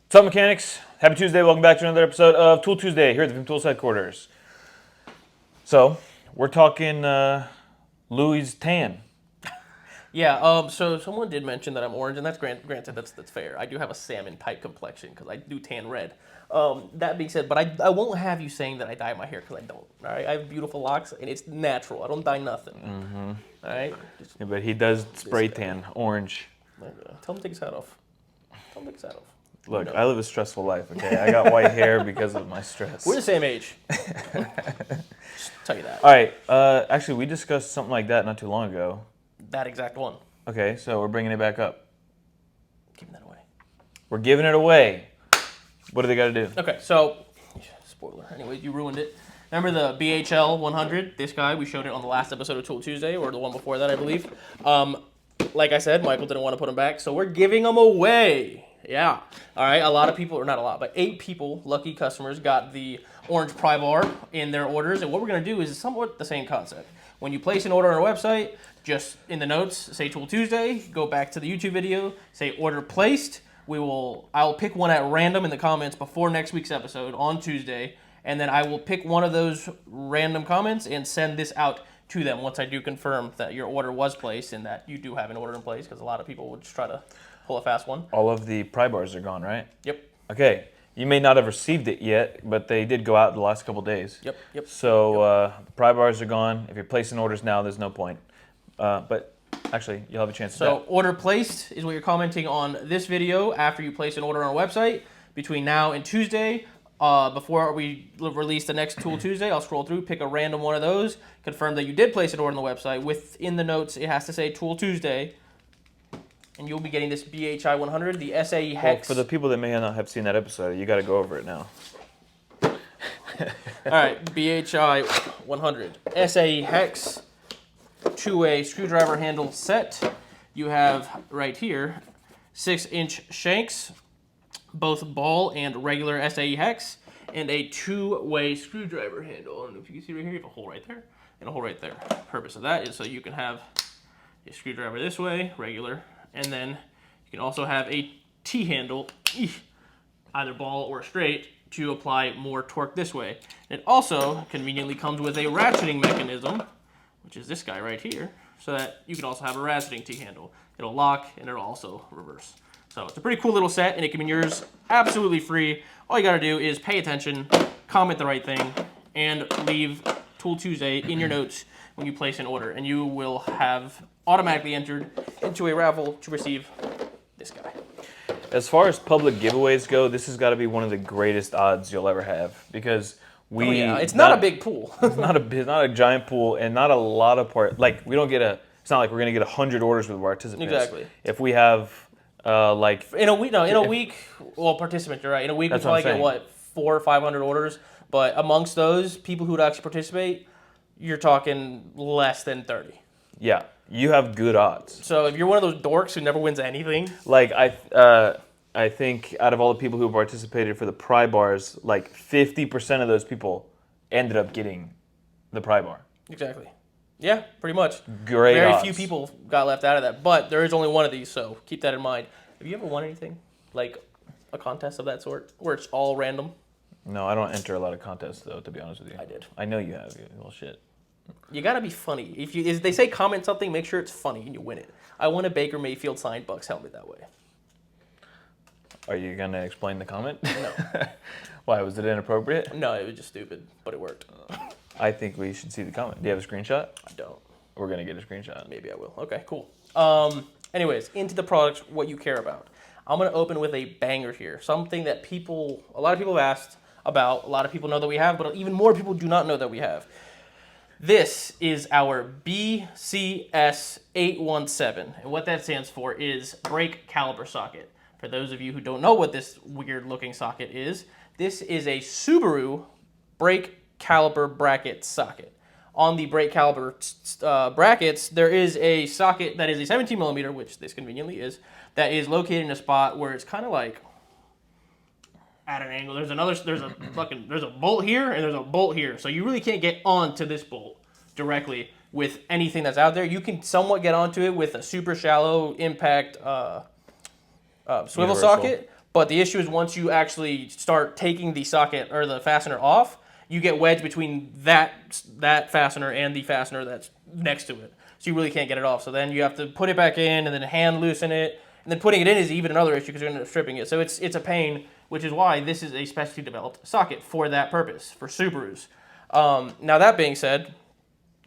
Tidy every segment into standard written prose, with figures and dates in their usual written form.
What's up, mechanics? Happy Tuesday. Welcome back to another episode of Tool Tuesday here at the VIM Tools headquarters. So, we're talking Louis' tan. Yeah, so someone did mention that I'm orange, and that's granted, that's fair. I do have a salmon type complexion because I do tan red. That being said, but I won't have you saying that I dye my hair because I don't. All right, I have beautiful locks, and it's natural. I don't dye nothing. Mm-hmm. All right. Yeah, but he does spray tan orange. Tell him to take his hat off. Tell him to take his hat off. Look, I live a stressful life, okay? I got white hair because of my stress. We're the same age. Just tell you that. All right. Actually, we discussed something like that not too long ago. That exact one. Okay, so we're bringing it back up. Giving that away. We're giving it away. What do they got to do? Okay, so, spoiler. Anyways, you ruined it. Remember the BHL 100? This guy, we showed it on the last episode of Tool Tuesday, or the one before that, I believe. Like I said, Michael didn't want to put them back, so we're giving them away. Yeah. All right, a lot of people, or not a lot, but 8 people, lucky customers, got the orange pry bar in their orders. And what we're going to do is somewhat the same concept. When you place an order on our website, just in the notes, say Tool Tuesday, go back to the YouTube video, say order placed. I'll pick one at random in the comments before next week's episode on Tuesday, and then I will pick one of those random comments and send this out to them once I do confirm that your order was placed and that you do have an order in place, because a lot of people would just try to pull a fast one. All of the pry bars are gone, right? Yep. Okay. You may not have received it yet, but they did go out the last couple days. Yep. So the pry bars are gone. If you're placing orders now, there's no point. But actually, you'll have a chance to So order placed is what you're commenting on this video after you place an order on our website. Between now and Tuesday, before we release the next Tool Tuesday, I'll scroll through, pick a random one of those, confirm that you did place an order on the website. Within the notes, it has to say Tool Tuesday. And you'll be getting this BHI 100, the SAE hex. Well, for the people that may not have seen that episode, you got to go over it now. All right, BHI 100, SAE hex, 2-way screwdriver handle set. You have right here 6-inch shanks, both ball and regular SAE hex, and a 2-way screwdriver handle. And if you can see right here, you have a hole right there and a hole right there. The purpose of that is so you can have a screwdriver this way, regular, and then you can also have a T-handle, either ball or straight, to apply more torque this way. It also conveniently comes with a ratcheting mechanism, which is this guy right here, so that you can also have a ratcheting T-handle. It'll lock and it'll also reverse. So it's a pretty cool little set, and it can be yours absolutely free. All you gotta do is pay attention, comment the right thing, and leave Tool Tuesday in your notes when you place an order, and you will have automatically entered into a raffle to receive this guy. As far as public giveaways go, this has got to be one of the greatest odds you'll ever have, because it's not a big pool. It's not a giant pool, and not a lot of we don't get it's not like we're gonna get 100 orders with participants. Exactly. If we have in a week, well, participant, you're right. In a week, we probably get 400 or 500 orders, but amongst those people who would actually participate, you're talking less than 30. Yeah, you have good odds. So if you're one of those dorks who never wins anything, like I think out of all the people who participated for the pry bars, like 50% of those people ended up getting the pry bar. Exactly. Yeah, pretty much. Great Very odds. few people got left out of that, but there is only one of these, so keep that in mind. Have you ever won anything, like a contest of that sort, where it's all random? No, I don't enter a lot of contests, though, to be honest with you. I did. I know you have, you little shit. You gotta be funny. If they say comment something, make sure it's funny and you win it. I won a Baker Mayfield signed Bucks helmet that way. Are you gonna explain the comment? No. Why, was it inappropriate? No, it was just stupid, but it worked. I think we should see the comment. Do you have a screenshot? I don't. We're gonna get a screenshot. Maybe I will. Okay, cool. Anyways, into the products, what you care about. I'm gonna open with a banger here. Something that a lot of people have asked about. A lot of people know that we have, but even more people do not know that we have. This is our BCS817, and what that stands for is brake caliper socket. For those of you who don't know what this weird looking socket is, this is a Subaru brake caliper bracket socket. On the brake caliper brackets, there is a socket that is a 17 millimeter, which this conveniently is, that is located in a spot where it's kind of like at an angle. There's a bolt here and there's a bolt here. So you really can't get onto this bolt directly with anything that's out there. You can somewhat get onto it with a super shallow impact swivel socket, But the issue is once you actually start taking the socket or the fastener off, you get wedged between that fastener and the fastener that's next to it. So you really can't get it off. So then you have to put it back in and then hand loosen it. And then putting it in is even another issue because you're going to end up stripping it. So it's a pain, which is why this is a specially developed socket for that purpose, for Subarus. Now that being said,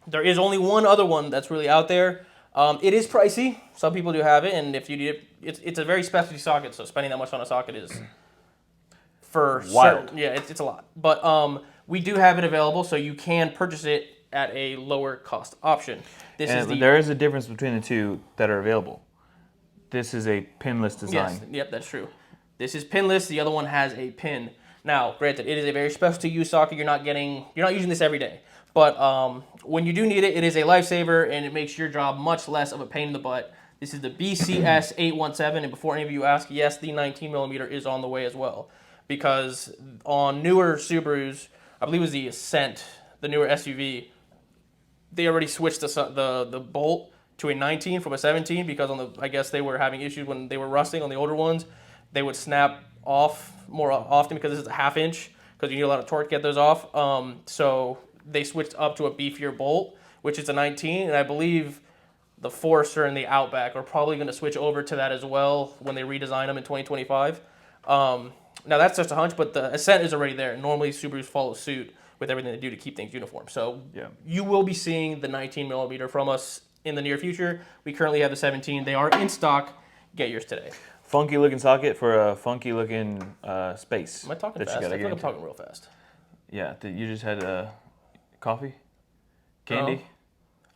there is only one other one that's really out there. It is pricey. Some people do have it, and if you need it, it's a very specialty socket. So spending that much on a socket is for wild. certain. Yeah, it's a lot. But we do have it available, so you can purchase it at a lower cost option. There is a difference between the two that are available. This is a pinless design. Yes, yep, that's true. This is pinless. The other one has a pin. Now, granted, it is a very specialty use socket. You're not using this every day. But when you do need it, it is a lifesaver, and it makes your job much less of a pain in the butt. This is the BCS 817, and before any of you ask, yes, the 19mm is on the way as well. Because on newer Subarus, I believe it was the Ascent, the newer SUV, they already switched the bolt to a 19 from a 17 because I guess they were having issues when they were rusting on the older ones. They would snap off more often because this is a 1/2 inch because you need a lot of torque to get those off. So they switched up to a beefier bolt, which is a 19, and I believe the Forester and the Outback are probably going to switch over to that as well when they redesign them in 2025. Now that's just a hunch, but the Ascent is already there. Normally Subarus follow suit with everything they do to keep things uniform. So you will be seeing the 19mm from us in the near future. We currently have the 17. They are in stock. Get yours today. Funky looking socket for a funky looking space. Am I talking fast? I feel like I'm talking real fast. Yeah, you just had coffee? Candy?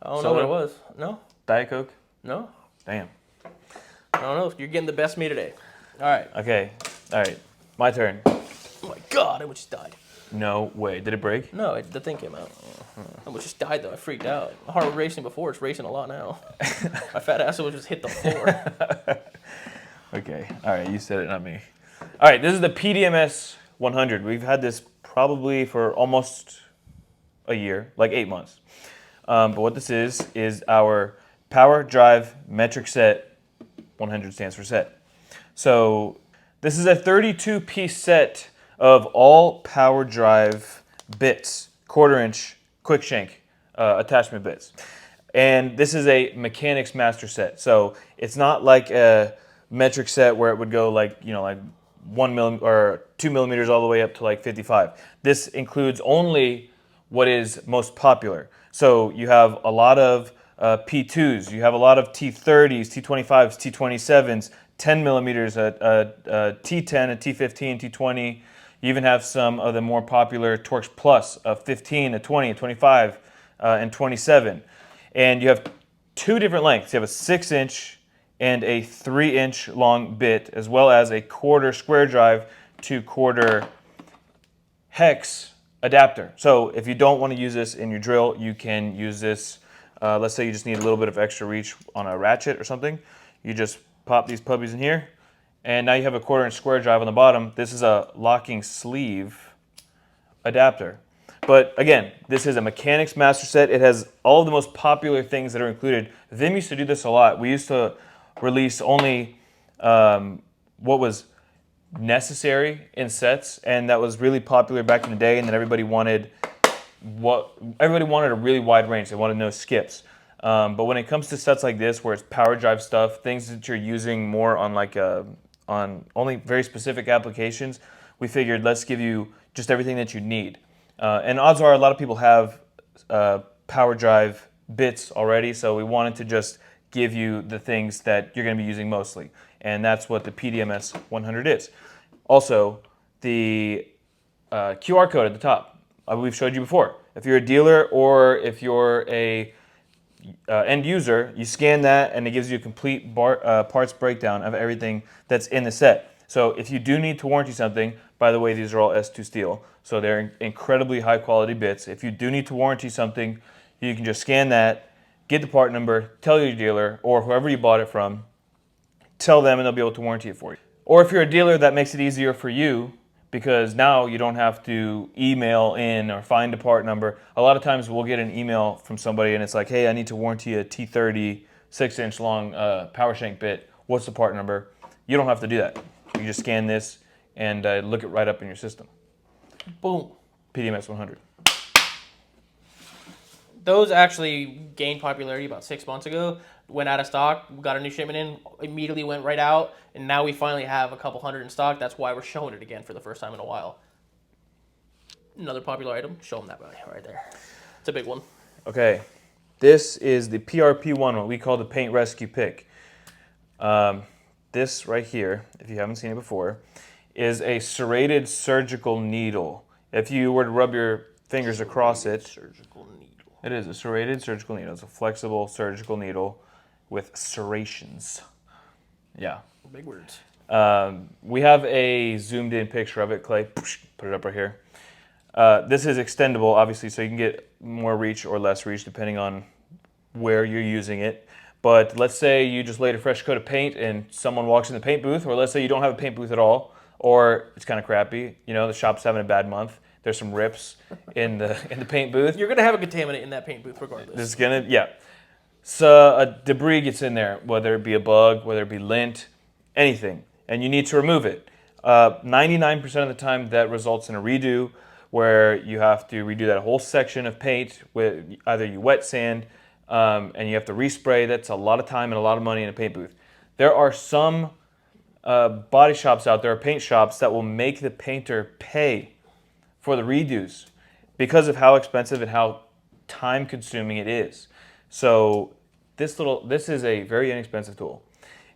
I don't know what it was. No? Diet Coke? No? Damn. I don't know. You're getting the best of me today. All right. Okay. All right. My turn. Oh my God, I almost just died. No way. Did it break? No, the thing came out. I almost just died though. I freaked out. My heart was racing before. It's racing a lot now. My fat ass will just hit the floor. Okay. All right. You said it, not me. All right. This is the PDMS 100. We've had this probably for almost a year, like 8 months. But what this is our Power Drive Metric Set. 100 stands for set. So this is a 32-piece set of all Power Drive bits, 1/4 inch quick shank attachment bits. And this is a mechanics master set. So it's not like a metric set where it would go like 1 mm or 2 millimeters all the way up to like 55. This includes only what is most popular. So you have a lot of P2s, you have a lot of T30s, T25s, T27s, 10 millimeters, T10, a T15, T20. You even have some of the more popular Torx Plus of 15, a 20, a 25, and 27. And you have two different lengths. You have a 6-inch and a 3-inch long bit, as well as a 1/4 square drive to 1/4 hex adapter. So if you don't want to use this in your drill, you can use this. Let's say you just need a little bit of extra reach on a ratchet or something. You just pop these puppies in here, and now you have a 1/4 inch square drive on the bottom. This is a locking sleeve adapter. But again, this is a mechanics master set. It has all of the most popular things that are included. VIM used to do this a lot. We used to release only what was necessary in sets, and that was really popular back in the day. And then everybody wanted a really wide range. They wanted no skips. But when it comes to sets like this, where it's power drive stuff, things that you're using more on on only very specific applications, we figured let's give you just everything that you need. And odds are a lot of people have power drive bits already, so we wanted to just give you the things that you're going to be using mostly. And that's what the PDMS 100 is. Also, the QR code at the top, we've showed you before. If you're a dealer or if you're a end user, you scan that and it gives you a complete parts breakdown of everything that's in the set. So if you do need to warranty something, by the way, these are all S2 steel, so they're incredibly high quality bits. If you do need to warranty something, you can just scan that, get the part number, tell your dealer or whoever you bought it from, tell them and they'll be able to warranty it for you. Or if you're a dealer, that makes it easier for you because now you don't have to email in or find a part number. A lot of times we'll get an email from somebody and it's like, hey, I need to warranty a T30 6-inch long power shank bit. What's the part number? You don't have to do that. You just scan this and look it right up in your system. Boom. PDMS 100. Those actually gained popularity about 6 months ago. Went out of stock. We got a new shipment in. Immediately went right out. And now we finally have a couple hundred in stock. That's why we're showing it again for the first time in a while. Another popular item. Show them that guy right there. It's a big one. Okay. This is the PRP1, what we call the Paint Rescue Pick. This right here, if you haven't seen it before, is a serrated surgical needle. If you were to rub your fingers across it, Surgical needle. it is a serrated surgical needle. It's a flexible surgical needle with serrations. Yeah. Big words. We have a zoomed in picture of it, Clay. Put it up right here. This is extendable, obviously, so you can get more reach or less reach depending on where you're using it. But let's say you just laid a fresh coat of paint and someone walks in the paint booth, or let's say you don't have a paint booth at all, or it's kind of crappy. You know, the shop's having a bad month. There's some rips in the paint booth. You're gonna have a contaminant in that paint booth regardless. This is gonna, yeah. So a debris gets in there, whether it be a bug, whether it be lint, anything, and you need to remove it. 99% of the time that results in a redo, where you have to redo that whole section of paint with either you wet sand and you have to respray. That's a lot of time and a lot of money in a paint booth. There are some body shops out there, paint shops, that will make the painter pay for the redos because of how expensive and how time consuming it is. So this is a very inexpensive tool.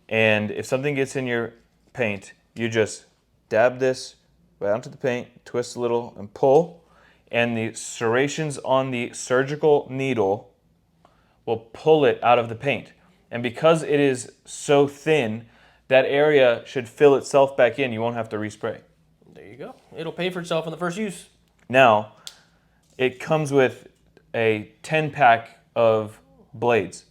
And if something gets in your paint, you just dab this right onto the paint, twist a little and pull, and the serrations on the surgical needle will pull it out of the paint. And because it is so thin, that area should fill itself back in. You won't have to respray. There you go. It'll pay for itself in the first use. Now, it comes with a 10-pack of blades.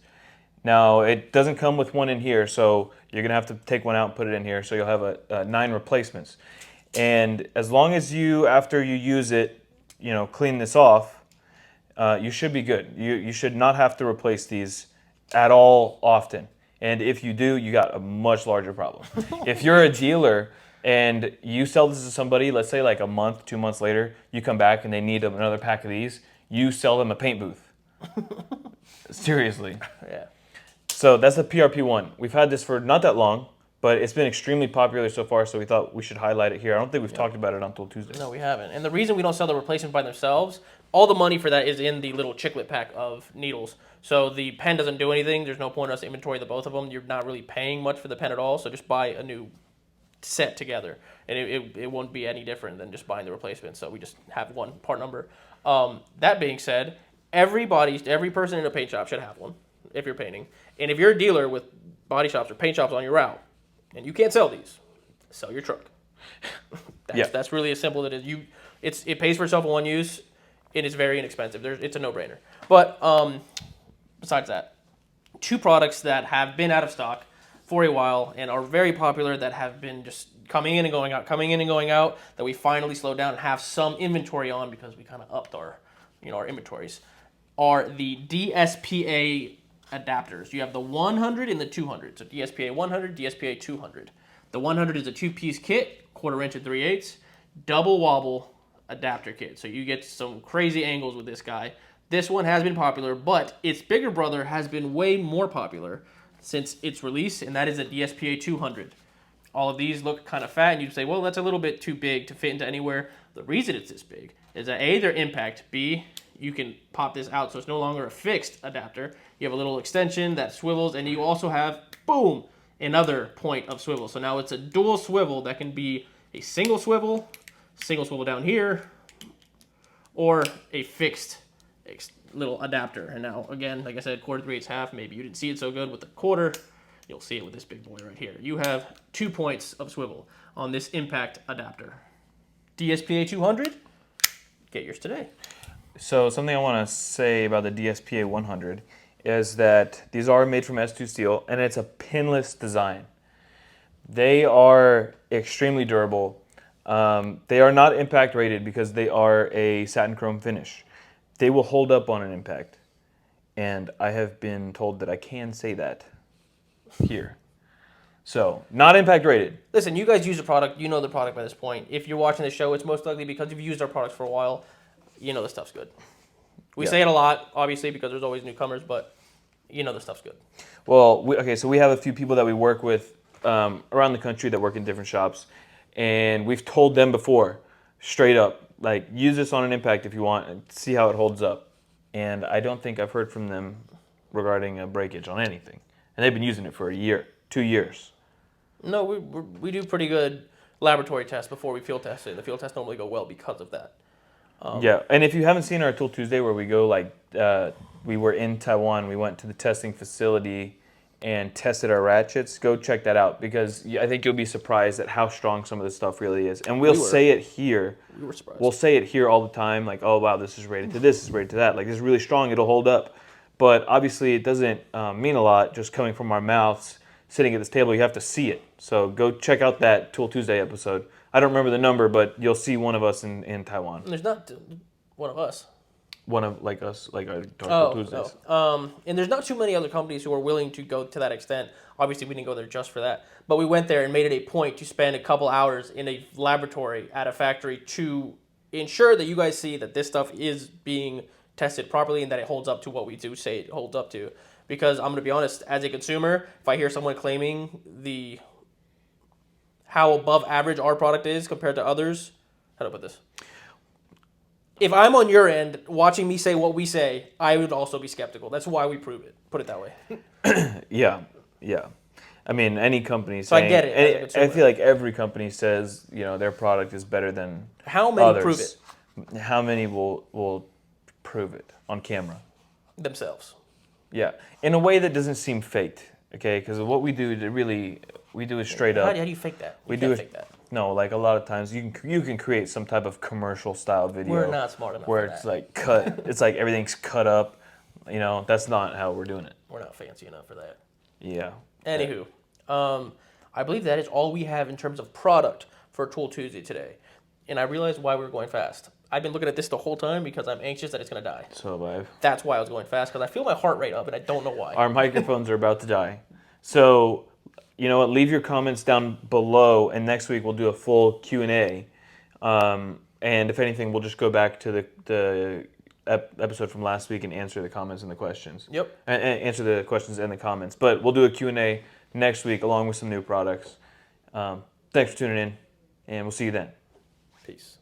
Now, it doesn't come with one in here, so you're going to have to take one out and put it in here, so you'll have 9 replacements. And as long as you, after you use it, clean this off, you should be good. You should not have to replace these at all often. And if you do, you got a much larger problem. If you're a dealer and you sell this to somebody, let's say like a month, 2 months later, you come back and they need another pack of these, you sell them a paint booth. Seriously. Yeah. So that's the PRP1. We've had this for not that long, but it's been extremely popular so far, so we thought we should highlight it here. I don't think we've talked about it until Tuesday. No, we haven't. And the reason we don't sell the replacement by themselves, all the money for that is in the little chiclet pack of needles. So the pen doesn't do anything. There's no point in us inventory the both of them. You're not really paying much for the pen at all, so just buy a new set together. And it won't be any different than just buying the replacement, so we just have one part number. That being said, every person in a paint shop should have one if you're painting. And if you're a dealer with body shops or paint shops on your route, and you can't sell these, sell your truck. That's really as simple as it is. It pays for itself in one use, and it's very inexpensive. It's a no-brainer. But besides that, 2 products that have been out of stock for a while and are very popular that have been just coming in and going out, that we finally slowed down and have some inventory on because we kind of upped our inventories, are the DSPA adapters. You have the 100 and the 200. So DSPA 100, DSPA 200. The 100 is a 2-piece kit, 1/4 inch and 3/8, double wobble adapter kit. So you get some crazy angles with this guy. This one has been popular, but its bigger brother has been way more popular since its release, and that is a DSPA 200. All of these look kind of fat, and you'd say, well, that's a little bit too big to fit into anywhere. The reason it's this big is that A, they're impact, B, you can pop this out so it's no longer a fixed adapter. You have a little extension that swivels, and you also have, boom, another point of swivel. So now it's a dual swivel that can be a single swivel down here, or a fixed little adapter. And now, again, like I said, 1/4, 3/8, half. Maybe you didn't see it so good with the 1/4. You'll see it with this big boy right here. You have 2 points of swivel on this impact adapter. DSPA 200, get yours today. So something I want to say about the DSPA 100 is that these are made from S2 steel, and it's a pinless design. They are extremely durable. They are not impact rated because they are a satin chrome finish. They will hold up on an impact, and I have been told that I can say that here. So, not impact rated. Listen, you guys use the product. You know the product by this point. If you're watching the show, it's most likely because you've used our products for a while. You know the stuff's good. We say it a lot, obviously, because there's always newcomers, but you know the stuff's good. Well, so we have a few people that we work with around the country that work in different shops, and we've told them before, straight up, like, use this on an impact if you want and see how it holds up. And I don't think I've heard from them regarding a breakage on anything. And they've been using it for a year, 2 years. No, we do pretty good laboratory tests before we field test it. The field tests normally go well because of that. Yeah, and if you haven't seen our Tool Tuesday where we go, like, we were in Taiwan, we went to the testing facility and tested our ratchets, go check that out, because I think you'll be surprised at how strong some of this stuff really is. And we'll say it here. We were surprised. We'll say it here all the time, like, oh, wow, this is rated to this, this is rated to that. Like, this is really strong, it'll hold up. But obviously it doesn't mean a lot just coming from our mouths, sitting at this table. You have to see it. So go check out that Tool Tuesday episode. I don't remember the number, but you'll see one of us in Taiwan. And there's not one of us. One of, like us, like our Tool Tuesdays. And there's not too many other companies who are willing to go to that extent. Obviously, we didn't go there just for that. But we went there and made it a point to spend a couple hours in a laboratory at a factory to ensure that you guys see that this stuff is being tested properly and that it holds up to what we do say it holds up to. Because I'm going to be honest, as a consumer, if I hear someone claiming how above average our product is compared to others, how do I put this? If I'm on your end watching me say what we say, I would also be skeptical. That's why we prove it. Put it that way. Yeah. I mean, any company So I get it as a consumer. I feel like every company says, their product is better than How many others. prove it? How many will prove it on camera? Themselves. Yeah, in a way that doesn't seem faked, okay? Because what we do, we do it straight up. How do you fake that? You can't fake that. No, like a lot of times you can create some type of commercial style video. We're not smart enough where for it's that. like cut. It's like everything's cut up. That's not how we're doing it. We're not fancy enough for that. Yeah. Anywho, I believe that is all we have in terms of product for Tool Tuesday today. And I realized why we were going fast. I've been looking at this the whole time because I'm anxious that it's going to die. So have I. That's why I was going fast, because I feel my heart rate up, and I don't know why. Our microphones are about to die. So, you know what? Leave your comments down below, and next week we'll do a full Q&A. And if anything, we'll just go back to the episode from last week and answer the comments and the questions. Yep. And answer the questions and the comments. But we'll do a Q&A next week along with some new products. Thanks for tuning in, and we'll see you then. Peace.